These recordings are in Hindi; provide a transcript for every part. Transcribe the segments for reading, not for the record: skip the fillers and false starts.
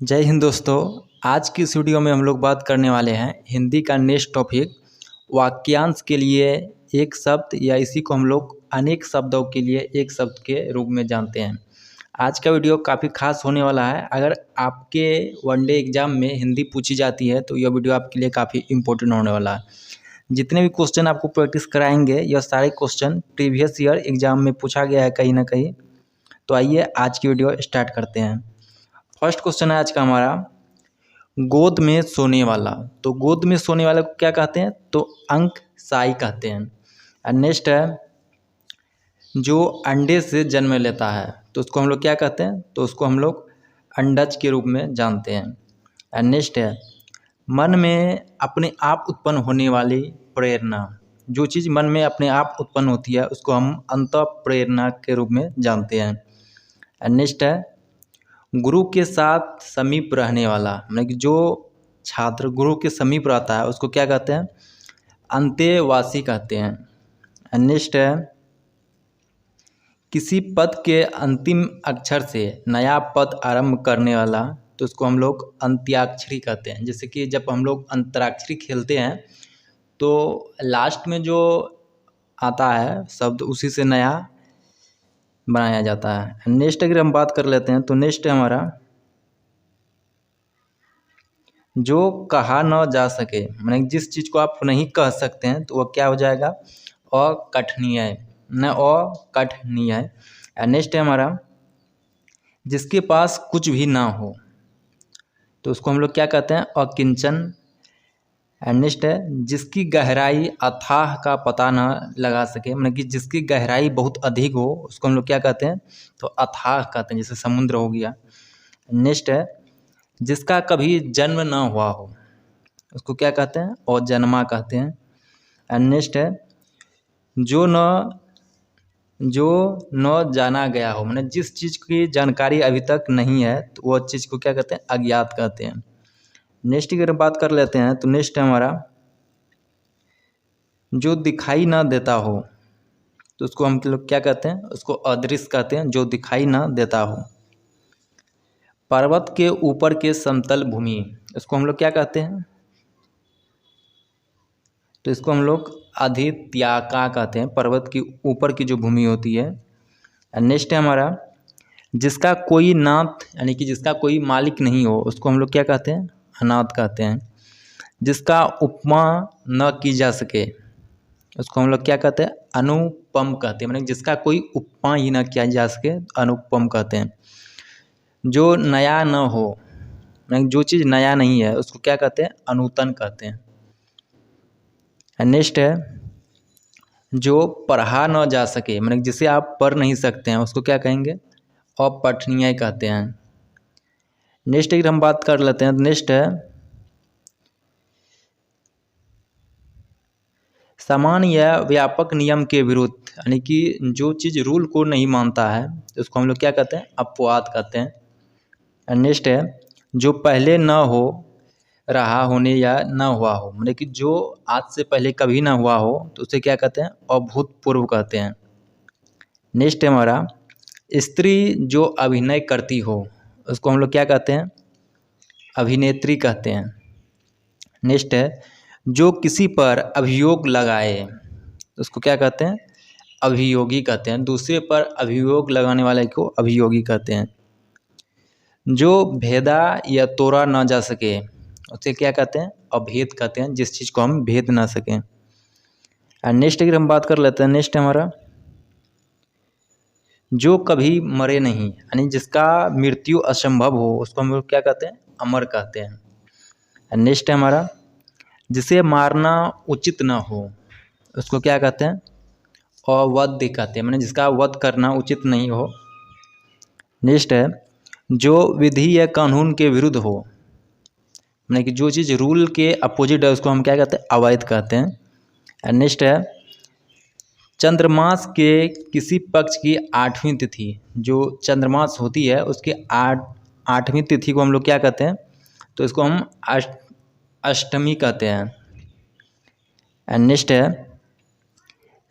जय हिंद दोस्तों। आज की इस वीडियो में हम लोग बात करने वाले हैं हिंदी का नेक्स्ट टॉपिक वाक्यांश के लिए एक शब्द या इसी को हम लोग अनेक शब्दों के लिए एक शब्द के रूप में जानते हैं। आज का वीडियो काफ़ी खास होने वाला है। अगर आपके वनडे एग्जाम में हिंदी पूछी जाती है तो यह वीडियो आपके लिए काफ़ी इम्पोर्टेंट होने वाला है। जितने भी क्वेश्चन आपको प्रैक्टिस कराएंगे यह सारे क्वेश्चन प्रीवियस ईयर एग्जाम में पूछा गया है कहीं ना कहीं। तो आइए आज की वीडियो स्टार्ट करते हैं। फर्स्ट क्वेश्चन है आज का हमारा, गोद में सोने वाला। तो गोद में सोने वाले को क्या कहते हैं? तो अंक साई कहते हैं। और नेक्स्ट है, जो अंडे से जन्म लेता है तो उसको हम लोग क्या कहते हैं? तो उसको हम लोग अंडज के रूप में जानते हैं। और नेक्स्ट है, मन में अपने आप उत्पन्न होने वाली प्रेरणा। जो चीज़ मन में अपने आप उत्पन्न होती है उसको हम अंतः प्रेरणा के रूप में जानते हैं। और नेक्स्ट है, गुरु के साथ समीप रहने वाला, मतलब कि जो छात्र गुरु के समीप रहता है उसको क्या कहते हैं? अंतेवासी कहते हैं। नेक्स्ट है, किसी पद के अंतिम अक्षर से नया पद आरंभ करने वाला तो उसको हम लोग अंत्याक्षरी कहते हैं। जैसे कि जब हम लोग अंतराक्षरी खेलते हैं तो लास्ट में जो आता है शब्द उसी से नया बनाया जाता है। नेक्स्ट अगर हम बात कर लेते हैं तो नेक्स्ट है हमारा, जो कहा न जा सके, माने जिस चीज़ को आप नहीं कह सकते हैं तो वह क्या हो जाएगा? अकथनीय, न अकथनीय। नेक्स्ट है हमारा, जिसके पास कुछ भी ना हो तो उसको हम लोग क्या कहते हैं? अकिंचन। नेक्स्ट है, जिसकी गहराई अथाह का पता न लगा सके, मतलब कि जिसकी गहराई बहुत अधिक हो उसको हम लोग क्या कहते हैं? तो अथाह कहते हैं, जैसे समुद्र हो गया। नेक्स्ट है, जिसका कभी जन्म न हुआ हो उसको क्या कहते हैं? अजन्मा कहते हैं। नेक्स्ट है, जो न जाना गया हो, मतलब जिस चीज़ की जानकारी अभी तक नहीं है तो वह चीज़ को क्या कहते हैं? अज्ञात कहते हैं। नेक्स्ट की अगर बात कर लेते हैं तो नेक्स्ट है हमारा, जो दिखाई ना देता हो तो उसको हम लोग क्या कहते हैं? उसको अदृश्य कहते हैं, जो दिखाई ना देता हो। पर्वत के ऊपर के समतल भूमि उसको हम लोग क्या कहते हैं? तो इसको हम लोग अधित्याका कहते हैं, पर्वत की ऊपर की जो भूमि होती है। नेक्स्ट है हमारा, जिसका कोई नाथ यानी कि जिसका कोई मालिक नहीं हो उसको हम लोग क्या कहते हैं? अनाथ कहते हैं। जिसका उपमा न की जा सके उसको हम लोग क्या कहते हैं? अनुपम कहते हैं, मतलब जिसका कोई उपमा ही न किया जा सके अनुपम कहते हैं। जो नया न हो, मतलब जो चीज़ नया नहीं है उसको क्या कहते हैं? अनूतन कहते हैं। नेक्स्ट है, जो पढ़ा न जा सके, मतलब जिसे आप पढ़ नहीं सकते हैं उसको क्या कहेंगे? अपठनीय कहते हैं। नेक्स्ट अगर हम बात कर लेते हैं तो नेक्स्ट है, समान या व्यापक नियम के विरुद्ध, यानी कि जो चीज़ रूल को नहीं मानता है उसको हम लोग क्या कहते हैं? अपवाद कहते हैं। नेक्स्ट है, जो पहले न हो रहा होने या न हुआ हो, मतलब कि जो आज से पहले कभी ना हुआ हो तो उसे क्या कहते हैं? अभूतपूर्व कहते हैं। नेक्स्ट है हमारा, स्त्री जो अभिनय करती हो उसको हम लोग क्या कहते हैं? अभिनेत्री कहते हैं। नेक्स्ट है, जो किसी पर अभियोग लगाए उसको क्या कहते हैं? अभियोगी कहते हैं। दूसरे पर अभियोग लगाने वाले को अभियोगी कहते हैं। जो भेदा या तोड़ा ना जा सके उसे क्या कहते हैं? अभेद कहते हैं, जिस चीज़ को हम भेद ना सकें। और नेक्स्ट अगर हम बात कर लेते हैं, नेक्स्ट हमारा, जो कभी मरे नहीं, यानी जिसका मृत्यु असंभव हो उसको हम लोग क्या कहते हैं? अमर कहते हैं। और नेक्स्ट है हमारा, जिसे मारना उचित न हो उसको क्या कहते हैं? अवध्य कहते हैं, मतलब जिसका वध करना उचित नहीं हो। नेक्स्ट है, जो विधि या कानून के विरुद्ध हो, मतलब कि जो चीज़ रूल के अपोजिट है उसको हम क्या कहते हैं? अवैध कहते हैं। नेक्स्ट है, चंद्रमास के किसी पक्ष की 8वीं तिथि, जो चंद्रमास होती है उसकी 8वीं तिथि को हम लोग क्या कहते हैं? तो इसको हम अष्टमी कहते हैं। नेक्स्ट है,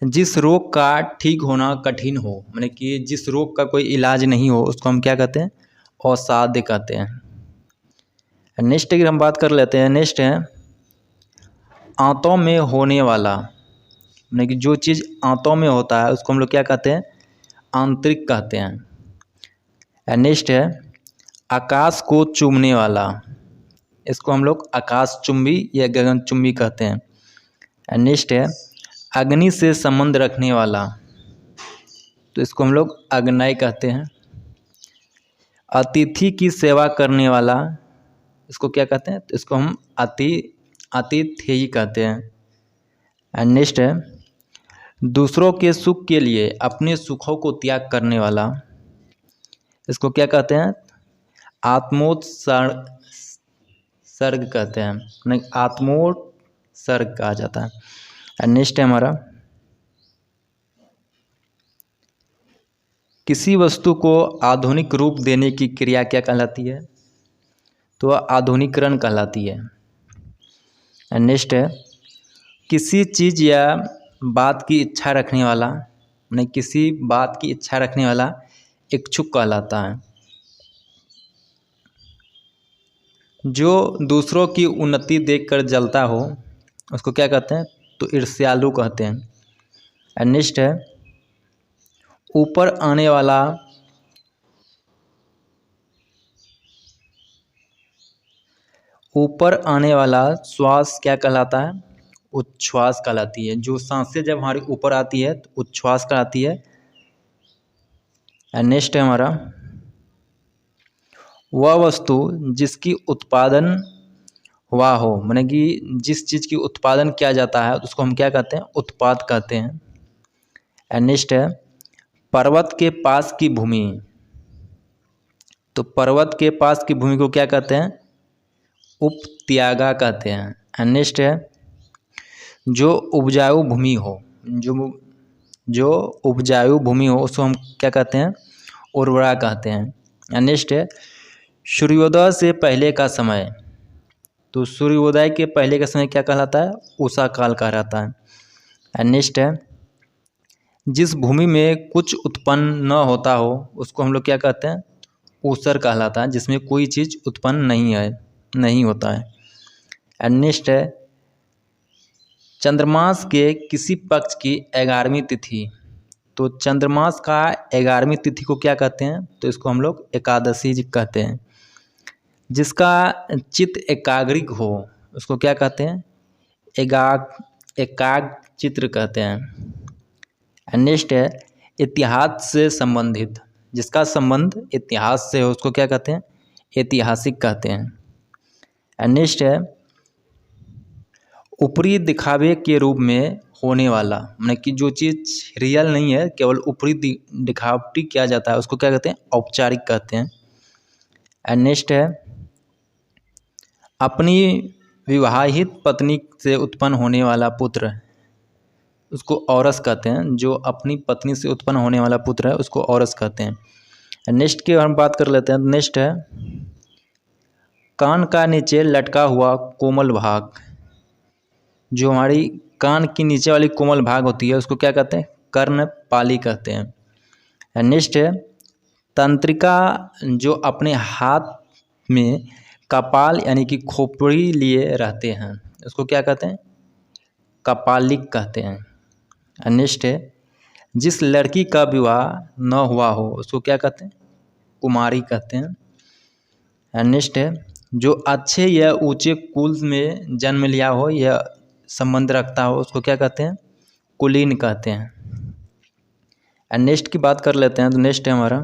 जिस रोग का ठीक होना कठिन हो, मतलब कि जिस रोग का कोई इलाज नहीं हो उसको हम क्या कहते हैं? असाध्य कहते हैं। नेक्स्ट की हम बात कर लेते हैं। नेक्स्ट है आंतों में होने वाला, यानी कि जो चीज़ आंतों में होता है उसको हम लोग क्या कहते हैं, आंतरिक कहते हैं। नेक्स्ट है आकाश को चूमने वाला, इसको हम लोग आकाशचुंबी या गगनचुंबी कहते हैं। नेक्स्ट है अग्नि से संबंध रखने वाला, तो इसको हम लोग अग्नय कहते हैं। अतिथि की सेवा करने वाला, इसको क्या कहते हैं, तो इसको हम आतिथेयी कहते हैं। नेक्स्ट है दूसरों के सुख के लिए अपने सुखों को त्याग करने वाला, इसको क्या कहते हैं, आत्मोत्सर्ग कहते हैं, नहीं आत्मोत्सर्ग कहा जाता है। नेक्स्ट है हमारा किसी वस्तु को आधुनिक रूप देने की क्रिया क्या कहलाती है, तो आधुनिकरण कहलाती है। नेक्स्ट है किसी चीज़ या बात की इच्छा रखने वाला, यानी किसी बात की इच्छा रखने वाला इच्छुक कहलाता है। जो दूसरों की उन्नति देखकर जलता हो उसको क्या कहते हैं, तो ईर्ष्यालु कहते हैं। नेक्स्ट है ऊपर आने वाला श्वास क्या कहलाता है, उच्छ्वास कहलाती है। जो सांसें जब हमारी ऊपर आती है तो उच्छ्वास कहलाती है। नेक्स्ट है हमारा वह वस्तु जिसकी उत्पादन हुआ हो, माने कि जिस चीज़ की उत्पादन किया जाता है उसको हम क्या कहते हैं, उत्पाद कहते हैं। नेक्स्ट है पर्वत के पास की भूमि, तो पर्वत के पास की भूमि को क्या कहते हैं, उपत्यागा कहते हैं। नेक्स्ट है जो उपजाऊ भूमि हो, जो उपजाऊ भूमि हो उसको हम क्या कहते हैं, उर्वरा कहते हैं। नेक्स्ट है सूर्योदय से पहले का समय, तो सूर्योदय के पहले का समय क्या कहलाता है, उषा काल कहलाता है। नेक्स्ट है जिस भूमि में कुछ उत्पन्न न होता हो उसको हम लोग क्या कहते हैं, ऊसर कहलाता है, जिसमें कोई चीज़ उत्पन्न नहीं होता है। नेक्स्ट है चंद्रमास के किसी पक्ष की 11वीं तिथि, तो चंद्रमास का 11वीं तिथि को क्या कहते हैं, तो इसको हम लोग एकादशी जी कहते हैं। जिसका चित्त एकाग्रिक हो उसको क्या कहते हैं, एकाग्र चित्र कहते हैं। नेक्स्ट है इतिहास से संबंधित, जिसका संबंध इतिहास से हो उसको क्या कहते हैं, ऐतिहासिक कहते हैं। नेक्स्ट है ऊपरी दिखावे के रूप में होने वाला, माने कि जो चीज़ रियल नहीं है केवल ऊपरी दिखावटी किया जाता है उसको क्या कहते हैं, औपचारिक कहते हैं। नेक्स्ट है अपनी विवाहित पत्नी से उत्पन्न होने वाला पुत्र, उसको औरस कहते हैं। जो अपनी पत्नी से उत्पन्न होने वाला पुत्र है उसको औरस कहते हैं। नेक्स्ट की हम बात कर लेते हैं। नेक्स्ट है कान का नीचे लटका हुआ कोमल भाग, जो हमारी कान की नीचे वाली कोमल भाग होती है उसको क्या कहते हैं, कर्णपाली कहते हैं। नेक्स्ट है तंत्रिका, जो अपने हाथ में कपाल यानी कि खोपड़ी लिए रहते हैं उसको क्या कहते हैं, कपालिक कहते हैं। नेक्स्ट है जिस लड़की का विवाह न हुआ हो उसको क्या कहते हैं, कुमारी कहते हैं। नेक्स्ट है जो अच्छे या ऊंचे कुल में जन्म लिया हो या संबंध रखता हो उसको क्या कहते हैं, कुलीन कहते हैं। नेक्स्ट की बात कर लेते हैं। तो नेक्स्ट है हमारा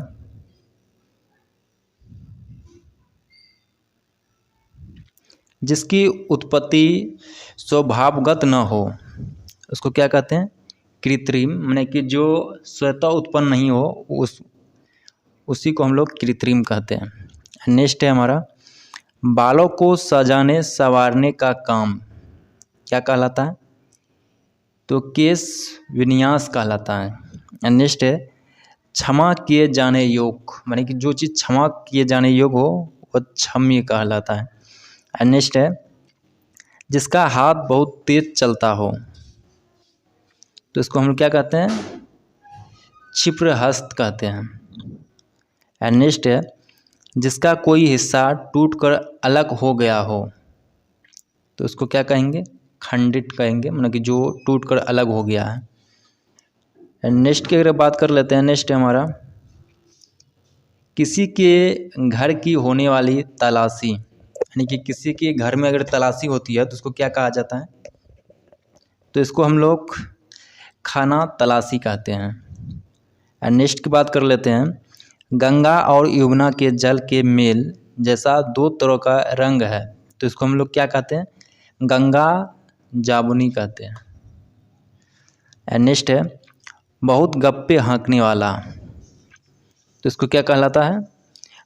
जिसकी उत्पत्ति स्वभावगत न हो उसको क्या कहते हैं, कृत्रिम, माने कि जो स्वतः उत्पन्न नहीं हो उसी को हम लोग कृत्रिम कहते हैं। नेक्स्ट है हमारा बालों को सजाने संवारने का काम क्या कहलाता है, तो केश विन्यास कहलाता है। नेक्स्ट है क्षमा किए जाने योग, माने कि जो चीज़ क्षमा किए जाने योग हो वह क्षम्य कहलाता है। नेक्स्ट है जिसका हाथ बहुत तेज चलता हो तो इसको हम क्या कहते हैं, क्षिप्रहस्त कहते हैं। नेक्स्ट है जिसका कोई हिस्सा टूटकर अलग हो गया हो तो उसको क्या कहेंगे? खंडित कहेंगे, मतलब कि जो टूटकर अलग हो गया है। नेक्स्ट की अगर बात कर लेते हैं, नेक्स्ट है हमारा किसी के घर की होने वाली तलाशी, यानी कि किसी के घर में अगर तलाशी होती है तो उसको क्या कहा जाता है? तो इसको हम लोग खाना तलाशी कहते हैं। नेक्स्ट की बात कर लेते हैं, गंगा और यमुना के जल के मेल जैसा दो तरह का रंग है तो इसको हम लोग क्या कहते हैं? गंगा जामुनी कहते हैं। नेक्स्ट है बहुत गप्पे हाँकने वाला, तो इसको क्या कहलाता है?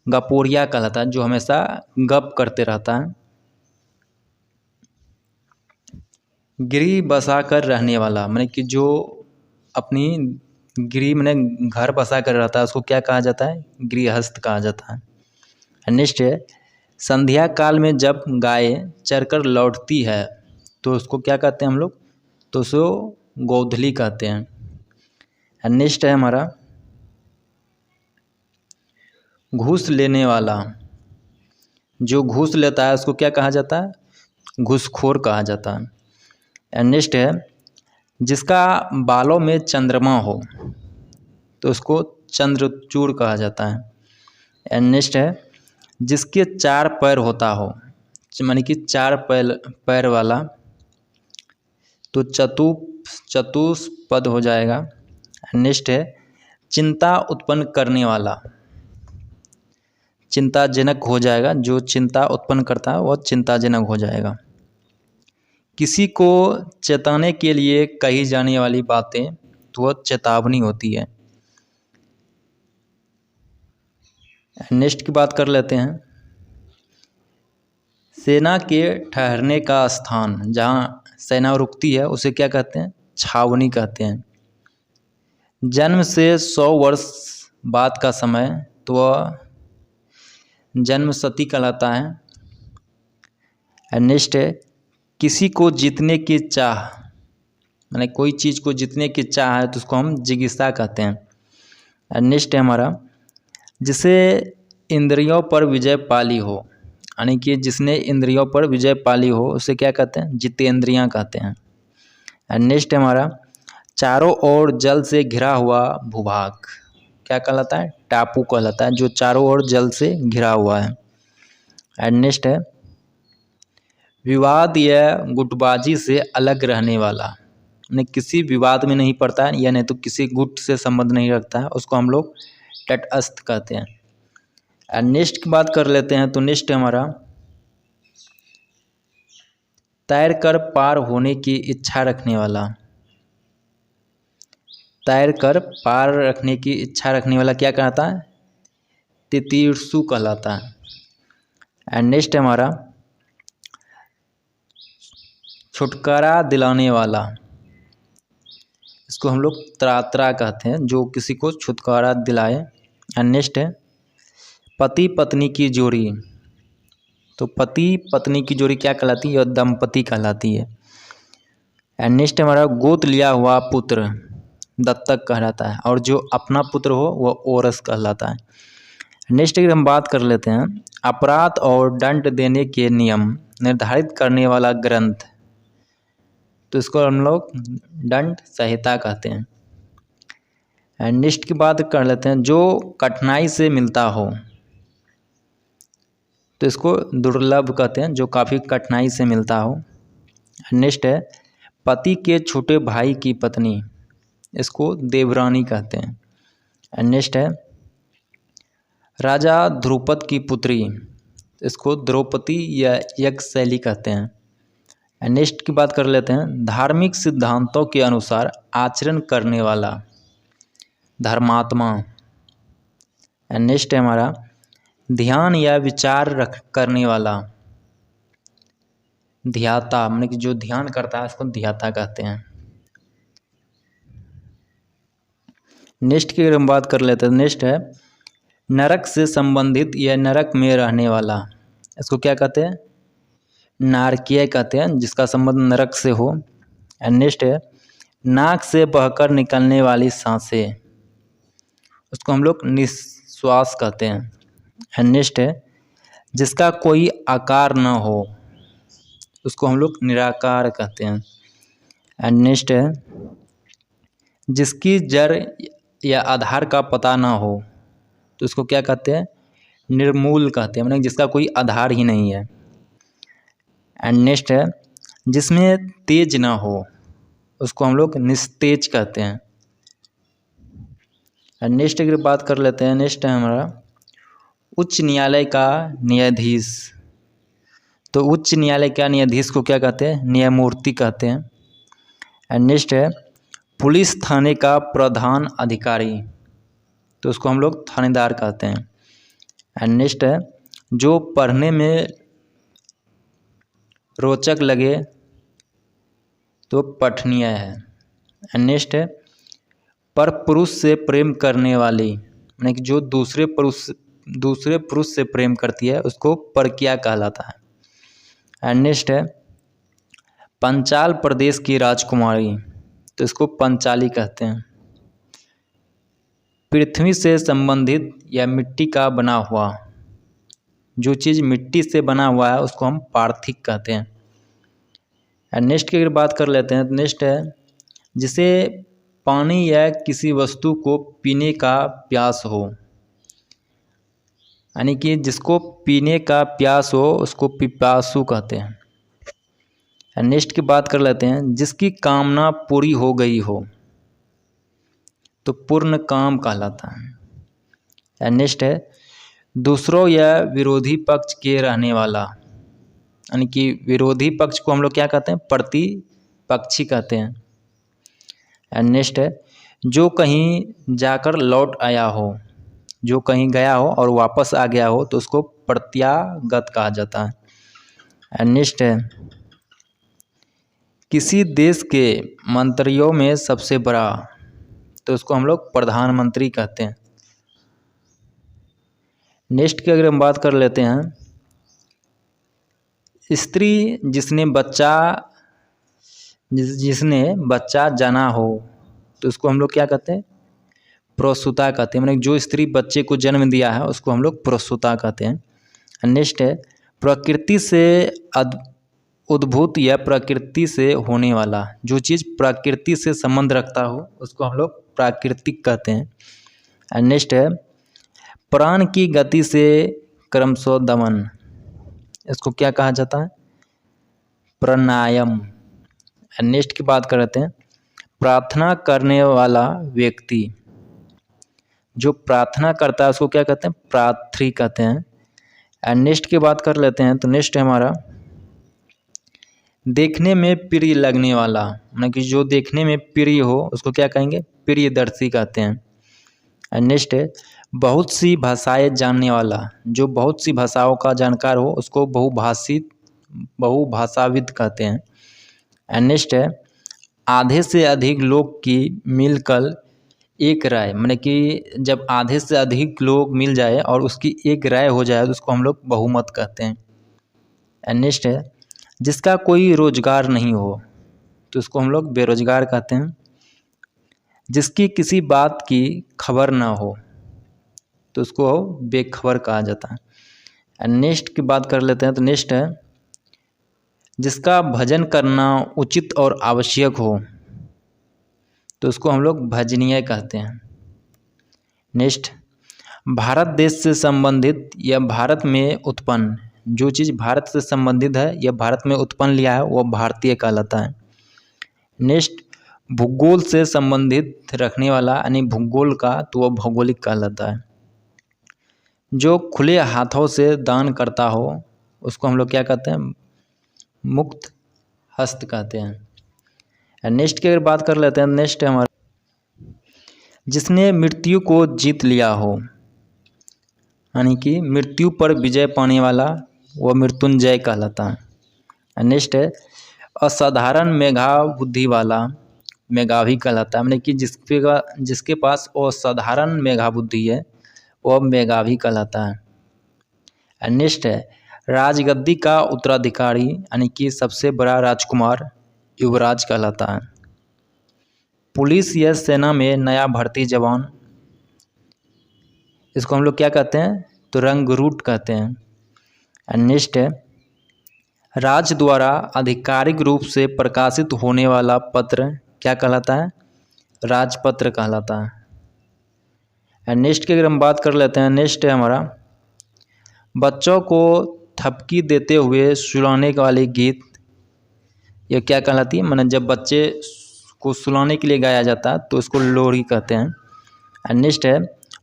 गपोरिया कहलाता है, जो हमेशा गप करते रहता है। गिरी बसा कर रहने वाला, माने कि जो अपनी गिरी माने घर बसा कर रहता है उसको क्या कहा जाता है? गृहस्थ कहा जाता है। नेक्स्ट है संध्या काल में जब गाय चरकर लौटती है तो उसको क्या कहते हैं हम लोग? तो उसको गोधली कहते हैं। नेक्स्ट है हमारा घूस लेने वाला, जो घूस लेता है उसको क्या कहा जाता है? घूसखोर कहा जाता है। नेक्स्ट है जिसका बालों में चंद्रमा हो तो उसको चंद्रचूड़ कहा जाता है। नेक्स्ट है जिसके 4 पैर होता हो, माने कि 4 पैर वाला, तो चतुष्पद हो जाएगा। नेक्स्ट है चिंता उत्पन्न करने वाला, चिंताजनक हो जाएगा, जो चिंता उत्पन्न करता है वह चिंताजनक हो जाएगा। किसी को चेताने के लिए कही जाने वाली बातें तो वह चेतावनी होती है। नेक्स्ट की बात कर लेते हैं, सेना के ठहरने का स्थान, जहाँ सेना रुकती है उसे क्या कहते हैं? छावनी कहते हैं। जन्म से 100 वर्ष बाद का समय तो वह जन्मशती कहलाता है। नेक्स्ट है किसी को जीतने की चाह, माने कोई चीज़ को जीतने की चाह है तो उसको हम जिज्ञासा कहते हैं। नेक्स्ट है हमारा जिसे इंद्रियों पर विजय पाली हो, यानी कि जिसने इंद्रियों पर विजय पाली हो उसे क्या कहते हैं? जितेंद्रियां कहते हैं। नेक्स्ट है हमारा चारों ओर जल से घिरा हुआ भूभाग, क्या कहलाता है? टापू कहलाता है, जो चारों ओर जल से घिरा हुआ है। नेक्स्ट है विवाद या गुटबाजी से अलग रहने वाला, यानी किसी विवाद में नहीं पड़ता है या नहीं तो किसी गुट से संबंध नहीं रखता है, उसको हम लोग तटस्थ कहते हैं। नेक्स्ट की बात कर लेते हैं, तो नेक्स्ट हमारा तैर कर पार होने की इच्छा रखने वाला, तैर कर पार रखने की इच्छा रखने वाला क्या कहलाता है? तितीर्षु कहलाता है। नेक्स्ट हमारा छुटकारा दिलाने वाला, इसको हम लोग त्रात्रा कहते हैं, जो किसी को छुटकारा दिलाए। नेक्स्ट है पति पत्नी की जोड़ी, तो पति पत्नी की जोड़ी क्या कहलाती है? दंपति कहलाती है। नेक्स्ट हमारा गोद लिया हुआ पुत्र दत्तक कहलाता है, और जो अपना पुत्र हो वह ओरस कहलाता है। नेक्स्ट की हम बात कर लेते हैं अपराध और दंड देने के नियम निर्धारित करने वाला ग्रंथ, तो इसको हम लोग दंड संहिता कहते हैं। नेक्स्ट की बात कर लेते हैं जो कठिनाई से मिलता हो, तो इसको दुर्लभ कहते हैं, जो काफ़ी कठिनाई से मिलता हो। नेक्स्ट है पति के छोटे भाई की पत्नी, इसको देवरानी कहते हैं। नेक्स्ट है राजा ध्रुपद की पुत्री, इसको द्रौपदी या यज्ञशैली कहते हैं। नेक्स्ट की बात कर लेते हैं धार्मिक सिद्धांतों के अनुसार आचरण करने वाला, धर्मात्मा। नेक्स्ट है हमारा ध्यान या विचार करने वाला, ध्याता, मतलब कि जो ध्यान करता है उसको ध्याता कहते हैं। नेक्स्ट की अगर हम बात कर लेते हैं, नेक्स्ट है नरक से संबंधित या नरक में रहने वाला, इसको क्या कहते हैं? नारकीय कहते हैं, जिसका संबंध नरक से हो। नेक्स्ट है नाक से बहकर निकलने वाली सांसें, उसको हम लोग निश्वास कहते हैं। एंड नेक्स्ट है जिसका कोई आकार न हो उसको हम लोग निराकार कहते हैं। एंड नेक्स्ट है जिसकी जड़ या आधार का पता ना हो तो उसको क्या कहते हैं, निर्मूल कहते हैं, मतलब जिसका कोई आधार ही नहीं है। एंड नेक्स्ट है जिसमें तेज ना हो उसको हम लोग निस्तेज कहते हैं। एंड नेक्स्ट अगर बात कर लेते हैं, नेक्स्ट है हमारा उच्च न्यायालय का न्यायाधीश। तो उच्च न्यायालय का न्यायाधीश को क्या कहते हैं, न्यायमूर्ति कहते हैं। एंड नेक्स्ट है पुलिस थाने का प्रधान अधिकारी तो उसको हम लोग थानेदार कहते हैं। एंड नेक्स्ट है जो पढ़ने में रोचक लगे तो पठनीय है। एंड नेक्स्ट है पर पुरुष से प्रेम करने वाली, यानी कि जो दूसरे पुरुष से प्रेम करती है उसको परकिया कहलाता है। एंड नेक्स्ट है पंचाल प्रदेश की राजकुमारी तो इसको पंचाली कहते हैं। पृथ्वी से संबंधित या मिट्टी का बना हुआ, जो चीज़ मिट्टी से बना हुआ है उसको हम पार्थिक कहते हैं। एंड नेक्स्ट की अगर बात कर लेते हैं तो नेक्स्ट है जिसे पानी या किसी वस्तु को पीने का प्यास हो, यानी कि जिसको पीने का प्यास हो उसको पिपासु कहते हैं। एंड नेक्स्ट की बात कर लेते हैं जिसकी कामना पूरी हो गई हो तो पूर्ण काम कहलाता है। एंड नेक्स्ट है दूसरों या विरोधी पक्ष के रहने वाला, यानी कि विरोधी पक्ष को हम लोग क्या कहते हैं, प्रतिपक्षी कहते हैं। एंड नेक्स्ट है जो कहीं जाकर लौट आया हो, जो कहीं गया हो और वापस आ गया हो तो उसको प्रत्यागत कहा जाता है। एंड नेक्स्ट है किसी देश के मंत्रियों में सबसे बड़ा तो उसको हम लोग प्रधानमंत्री कहते हैं। नेक्स्ट की अगर हम बात कर लेते हैं स्त्री जिसने बच्चा जाना हो तो उसको हम लोग क्या कहते हैं, प्रसूता कहते हैं, मतलब जो स्त्री बच्चे को जन्म दिया है उसको हम लोग प्रसूता कहते हैं। नेक्स्ट है प्रकृति से उद्भूत या प्रकृति से होने वाला, जो चीज़ प्रकृति से संबंध रखता हो उसको हम लोग प्राकृतिक कहते हैं। नेक्स्ट है प्राण की गति से क्रमशः दमन, इसको क्या कहा जाता है, प्राणायाम। नेक्स्ट की बात करते हैं प्रार्थना करने वाला व्यक्ति, जो प्रार्थना करता है उसको क्या कहते हैं, प्रार्थी कहते हैं। एंड नेक्स्ट की बात कर लेते हैं तो नेक्स्ट है हमारा देखने में प्रिय लगने वाला, मतलब कि जो देखने में प्रिय हो उसको क्या कहेंगे, प्रियदर्शी कहते हैं। एंड नेक्स्ट है बहुत सी भाषाएं जानने वाला, जो बहुत सी भाषाओं का जानकार हो उसको बहुभाषाविद कहते हैं। एंड नेक्स्ट है आधे से अधिक लोग की मिलकर एक राय, मतलब कि जब आधे से अधिक लोग मिल जाए और उसकी एक राय हो जाए तो उसको हम लोग बहुमत कहते हैं। एंड नेक्स्ट है जिसका कोई रोजगार नहीं हो तो उसको हम लोग बेरोजगार कहते हैं। जिसकी किसी बात की खबर ना हो तो उसको बेखबर कहा जाता है। एंड नेक्स्ट की बात कर लेते हैं तो नेक्स्ट है जिसका भजन करना उचित और आवश्यक हो तो उसको हम लोग भजनीय कहते हैं। नेक्स्ट भारत देश से संबंधित या भारत में उत्पन्न, जो चीज़ भारत से संबंधित है या भारत में उत्पन्न लिया है वह भारतीय कहलाता है। नेक्स्ट भूगोल से संबंधित रखने वाला, यानी भूगोल का तो वह भौगोलिक कहलाता है। जो खुले हाथों से दान करता हो उसको हम लोग क्या कहते हैं, मुक्त हस्त कहते हैं। नेक्स्ट की अगर बात कर लेते हैं, नेक्स्ट है हमारा जिसने मृत्यु को जीत लिया हो, यानी कि मृत्यु पर विजय पाने वाला वह मृत्युंजय कहलाता है। नेक्स्ट है असाधारण मेधा बुद्धि वाला मेधावी कहलाता है, मतलब कि जिसके पास असाधारण मेधा बुद्धि है वह मेधावी कहलाता है। नेक्स्ट है राजगद्दी का उत्तराधिकारी, यानी कि सबसे बड़ा राजकुमार युवराज कहलाता है। पुलिस या सेना में नया भर्ती जवान, इसको हम लोग क्या कहते हैं, तो रंगरूट कहते हैं। नेक्स्ट है राज्य द्वारा आधिकारिक रूप से प्रकाशित होने वाला पत्र क्या कहलाता है? राजपत्र कहलाता है। नेक्स्ट की अगर हम बात कर लेते हैं, नेक्स्ट है हमारा बच्चों को थपकी देते हुए सुलाने वाले गीत, यह क्या कहलाती है? माने जब बच्चे को सुलाने के लिए गाया जाता है तो इसको लोरी कहते हैं। नेक्स्ट है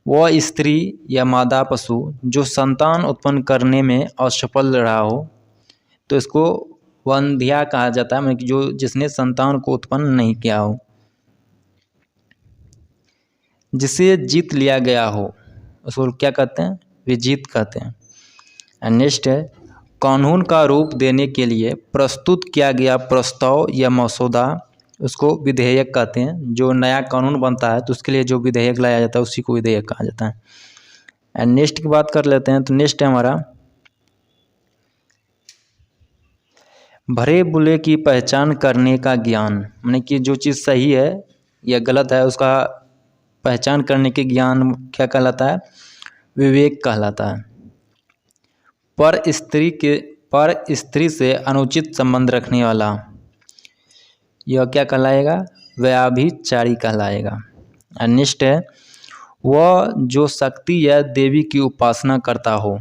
वह स्त्री या मादा पशु जो संतान उत्पन्न करने में असफल रहा हो, तो इसको वंध्या कहा जाता है, मतलब जो जिसने संतान को उत्पन्न नहीं किया हो। जिसे जीत लिया गया हो उसको क्या कहते हैं? विजीत कहते हैं। नेक्स्ट है कानून का रूप देने के लिए प्रस्तुत किया गया प्रस्ताव या मसौदा, उसको विधेयक कहते हैं। जो नया कानून बनता है तो उसके लिए जो विधेयक लाया जाता है उसी को विधेयक कहा जाता है। नेक्स्ट की बात कर लेते हैं, तो नेक्स्ट है हमारा भरे बुरे की पहचान करने का ज्ञान, माने कि जो चीज़ सही है या गलत है उसका पहचान करने के ज्ञान क्या कहलाता है? विवेक कहलाता है। पर स्त्री से अनुचित संबंध रखने वाला, यह क्या कहलाएगा? व्यभिचारी कहलाएगा। नेक्स्ट है वह जो शक्ति या देवी की उपासना करता हो,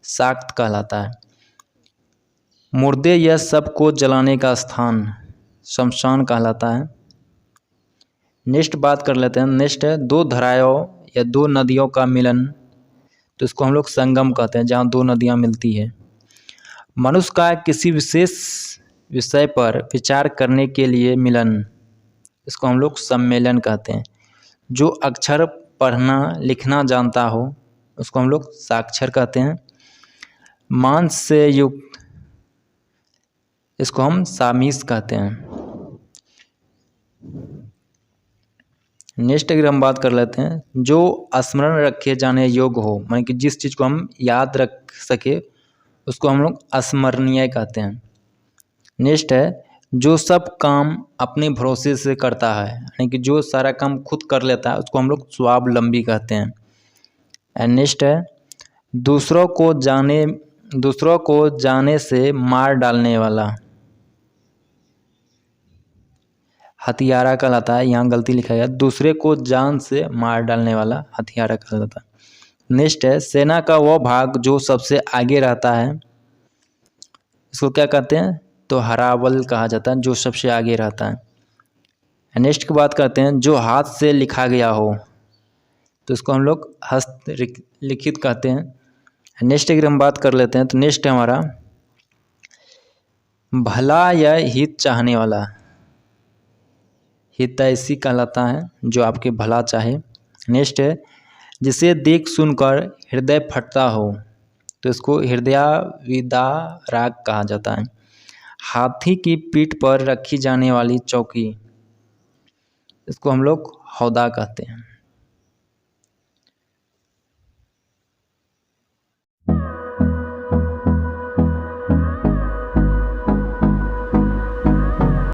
शाक्त कहलाता है। मुर्दे या शव को जलाने का स्थान शमशान कहलाता है। नेक्स्ट बात कर लेते हैं, नेक्स्ट है दो धाराओं या दो नदियों का मिलन, तो इसको हम लोग संगम कहते हैं, जहाँ दो नदियाँ मिलती है। मनुष्य का किसी विशेष विषय पर विचार करने के लिए मिलन, इसको हम लोग सम्मेलन कहते हैं। जो अक्षर पढ़ना लिखना जानता हो उसको हम लोग साक्षर कहते हैं। मांस से युक्त, इसको हम सामीस कहते हैं। नेक्स्ट अगर हम बात कर लेते हैं, जो स्मरण रखे जाने योग्य हो, माने कि जिस चीज़ को हम याद रख सके उसको हम लोग स्मरणीय कहते हैं। नेक्स्ट है जो सब काम अपने भरोसे से करता है, यानी कि जो सारा काम खुद कर लेता है उसको हम लोग स्वावलंबी कहते हैं। एंड नेक्स्ट है दूसरों को जाने से मार डालने वाला, हथियारा कहलाता है। यहाँ गलती लिखा गया, दूसरे को जान से मार डालने वाला हथियारा कहलाता है। नेक्स्ट है सेना का वह भाग जो सबसे आगे रहता है, इसको क्या कहते हैं? तो हराबल कहा जाता है, जो सबसे आगे रहता है। नेक्स्ट की बात करते हैं जो हाथ से लिखा गया हो, तो इसको हम लोग हस्तलिखित कहते हैं। नेक्स्ट अगर हम बात कर लेते हैं, तो नेक्स्ट है हमारा भला या हित चाहने वाला, हितैषी कहलाता है, जो आपके भला चाहे। नेक्स्ट है जिसे देख सुनकर हृदय फटता हो, तो इसको हृदयाविदारक कहा जाता है। हाथी की पीठ पर रखी जाने वाली चौकी, इसको हम लोग हौदा कहते हैं।